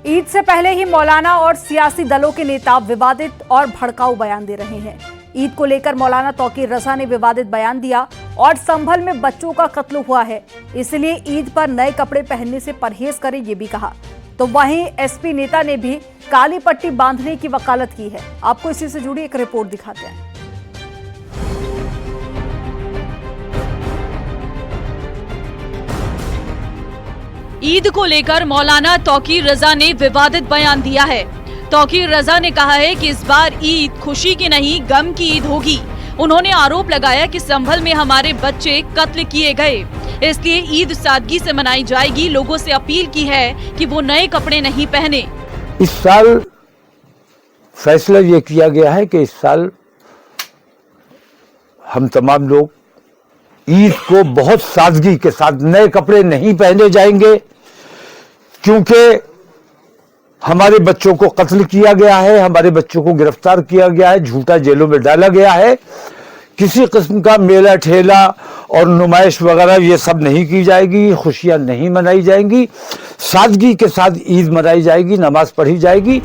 ईद से पहले ही मौलाना और सियासी दलों के नेता विवादित और भड़काऊ बयान दे रहे हैं। ईद को लेकर मौलाना तौकीर रजा ने विवादित बयान दिया और संभल में बच्चों का कत्ल हुआ है, इसलिए ईद पर नए कपड़े पहनने से परहेज करें, ये भी कहा। तो वहीं एसपी नेता ने भी काली पट्टी बांधने की वकालत की है। आपको इसी से जुड़ी एक रिपोर्ट दिखाते हैं। ईद को लेकर मौलाना तौकीर रजा ने विवादित बयान दिया है। तौकीर रजा ने कहा है कि इस बार ईद खुशी की नहीं गम की ईद होगी। उन्होंने आरोप लगाया कि संभल में हमारे बच्चे कत्ल किए गए, इसलिए ईद सादगी से मनाई जाएगी। लोगों से अपील की है कि वो नए कपड़े नहीं पहने। इस साल फैसला ये किया गया है कि इस साल हम तमाम लोग ईद को बहुत सादगी के साथ नए कपड़े नहीं पहने जाएंगे, क्योंकि हमारे बच्चों को कत्ल किया गया है, हमारे बच्चों को गिरफ्तार किया गया है, झूठा जेलों में डाला गया है। किसी किस्म का मेला ठेला और नुमाइश वगैरह ये सब नहीं की जाएगी, खुशियां नहीं मनाई जाएंगी, सादगी के साथ ईद मनाई जाएगी, नमाज पढ़ी जाएगी।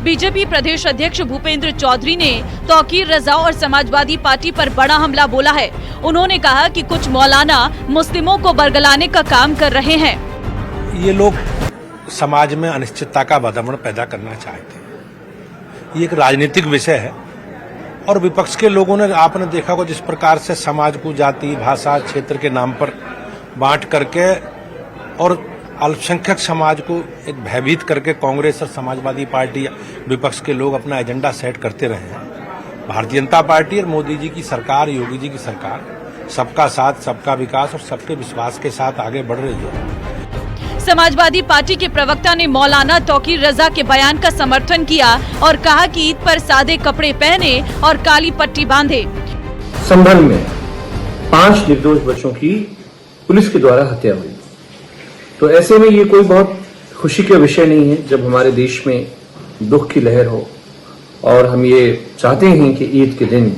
बीजेपी प्रदेश अध्यक्ष भूपेंद्र चौधरी ने तौकीर रजा और समाजवादी पार्टी पर बड़ा हमला बोला है। उन्होंने कहा कि कुछ मौलाना मुस्लिमों को बरगलाने का काम कर रहे हैं। ये लोग समाज में अनिश्चितता का वातावरण पैदा करना चाहते हैं। ये एक राजनीतिक विषय है और विपक्ष के लोगों ने, आपने देखा होगा जिस प्रकार से समाज को जाति, भाषा, क्षेत्र के नाम पर बांट करके और अल्पसंख्यक समाज को एक भयभीत करके कांग्रेस और समाजवादी पार्टी, विपक्ष के लोग अपना एजेंडा सेट करते रहे हैं। भारतीय जनता पार्टी और मोदी जी की सरकार, योगी जी की सरकार सबका साथ, सबका विकास और सबके विश्वास के साथ आगे बढ़ रही है। समाजवादी पार्टी के प्रवक्ता ने मौलाना तौकीर रजा के बयान का समर्थन किया और कहा कि ईद पर सादे कपड़े पहने और काली पट्टी बांधे। संभल में 5 निर्दोष बच्चों की पुलिस के द्वारा हत्या हुई, तो ऐसे में ये कोई बहुत खुशी का विषय नहीं है जब हमारे देश में दुख की लहर हो। और हम ये चाहते हैं कि ईद के दिन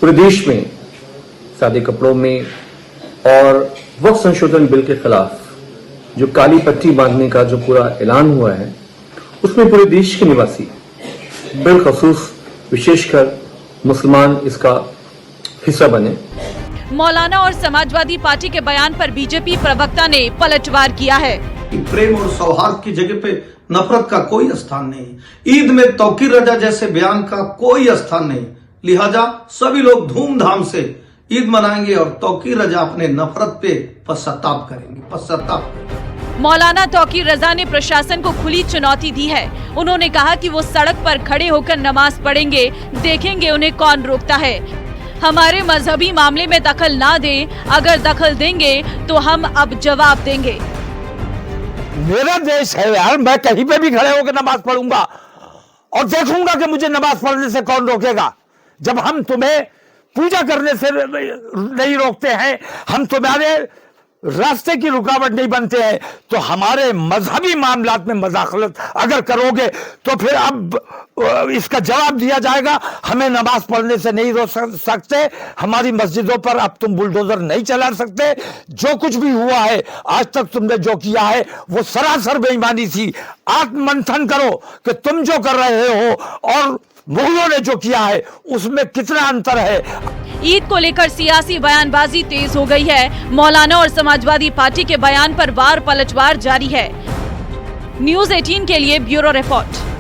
पूरे देश में सादे कपड़ों में और वक्फ संशोधन बिल के खिलाफ जो काली पट्टी बांधने का जो पूरा ऐलान हुआ है, उसमें पूरे देश के निवासी, बिलखसूस विशेषकर मुसलमान, इसका हिस्सा बने। मौलाना और समाजवादी पार्टी के बयान पर बीजेपी प्रवक्ता ने पलटवार किया है। प्रेम और सौहार्द की जगह पे नफरत का कोई स्थान नहीं। ईद में तौकीर रजा जैसे बयान का कोई स्थान नहीं। लिहाजा सभी लोग धूमधाम से ईद मनाएंगे और तौकीर रजा अपने नफरत पे पश्चाताप करेंगे। मौलाना तौकीर रजा ने प्रशासन को खुली चुनौती दी है। उन्होंने कहा कि वो सड़क पर खड़े होकर नमाज पढ़ेंगे, देखेंगे उन्हें कौन रोकता है। हमारे मजहबी मामले में दखल ना दें, अगर दखल देंगे तो हम अब जवाब देंगे। मेरा देश है यार, मैं कहीं पे भी खड़े होकर नमाज पढ़ूंगा और देखूंगा कि मुझे नमाज पढ़ने से कौन रोकेगा। जब हम तुम्हें पूजा करने से नहीं रोकते हैं, हम तुम्हारे रास्ते की रुकावट नहीं बनते हैं, तो हमारे मजहबी मामलात में मदाखलत अगर करोगे तो फिर अब इसका जवाब दिया जाएगा। हमें नमाज पढ़ने से नहीं रोक सकते, हमारी मस्जिदों पर अब तुम बुलडोजर नहीं चला सकते। जो कुछ भी हुआ है आज तक तुमने जो किया है वो सरासर बेईमानी थी। आत्ममंथन करो कि तुम जो कर रहे हो और मुगलों ने जो किया है उसमें कितना अंतर है। ईद को लेकर सियासी बयानबाजी तेज हो गई है। मौलाना और समाजवादी पार्टी के बयान पर वार पलटवार जारी है। न्यूज़ 18 के लिए ब्यूरो रिपोर्ट।